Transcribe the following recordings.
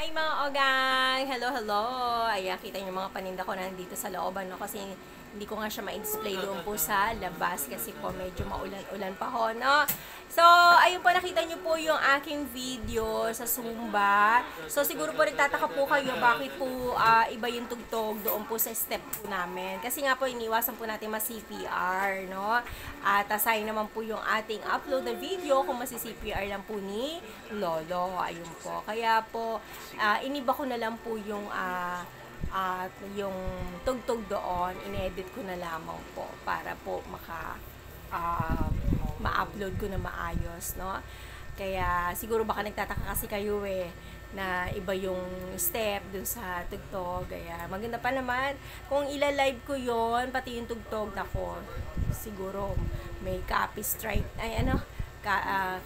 Hi mga ogang! Hello, hello! Ayan, kita niyo mga paninda ko na nandito sa looban, no? Kasi hindi ko nga siya ma-display doon po sa labas kasi po medyo maulan-ulan pa ho, no? So, ayun po, nakita niyo po yung aking video sa Zumba. So, siguro po nagtataka po kayo bakit po iba yung tugtog doon po sa step po namin. Kasi nga po, iniwasan po natin ma-CPR, no? At sayang naman po yung ating upload na video kung masi-CPR lang po ni Lolo. Ayun po. Kaya po, iniba ko na lang po yung at yung tugtog doon, inedit ko na lamang po para po uh, ma-upload ko na maayos, no? Kaya siguro baka nagtataka kasi kayo na iba yung step dun sa tugtog. Kaya maganda pa naman kung ila-live ko yon pati yung tugtog nako. Siguro may copy strike, ay ano,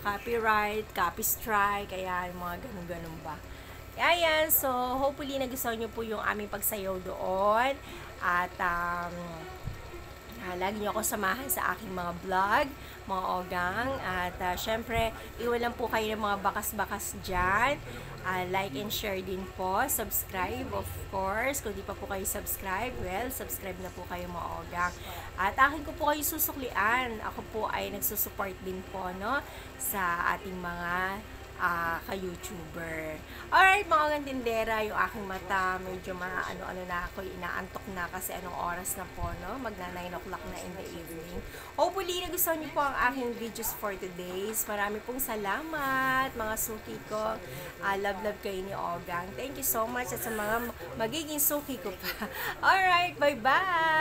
copyright, copy strike, kaya yung mga ganun-ganun ba. Ayan, so hopefully nagustuhan nyo po yung aming pagsayaw doon. At lagi nyo ako samahan sa aking mga vlog, mga ogang. At syempre, iwan lang po kayo ng mga bakas-bakas dyan. Like and share din po. Subscribe, of course. Kung di pa po kayo subscribe, well, subscribe na po kayo mga ogang. At akin ko po kayo susuklian. Ako po ay nagsusupport din po, no, sa ating mga ka-YouTuber. Alright, mga gantindera, yung aking mata, medyo ano na ako, inaantok na kasi anong oras na po, no? Magna 9 o'clock na in the evening. Hopefully, nagustuhan niyo po ang aking videos for today's. Marami pong salamat, mga suki ko. Love kayo ni Ogang. Thank you so much at sa mga magiging suki ko pa. Alright, bye-bye!